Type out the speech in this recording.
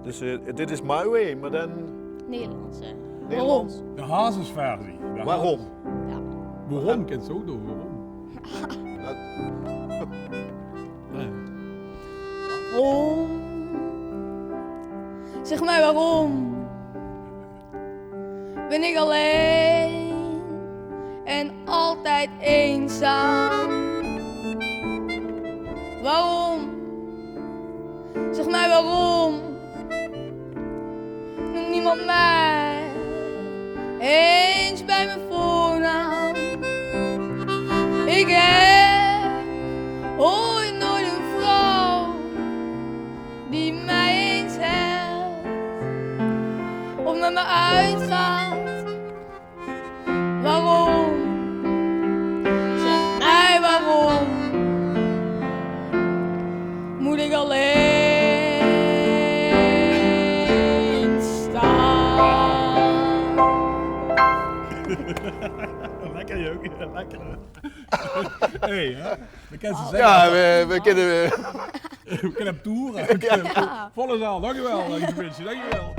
Dus dit is My Way, maar dan Nederlands, hè. Nederlands. De hazesversie. Waarom? Ja. Waarom? Kent ze ook door. Waarom? Waarom? Zeg mij waarom? Ben ik alleen en altijd eenzaam? Waarom? Zeg mij waarom? Noemt niemand mij eens bij mijn voornaam? Ik heb ooit nooit een vrouw die mij eens helpt of met me uitgaat. Waarom? Zeg mij waarom? Moet ik alleen staan? Lekker Jokie, lekker. Hé, hè? We kennen ze Ja, zeggen. we kunnen... We kunnen op toeren. Ja. Volle zaal, dankjewel. Dankjewel.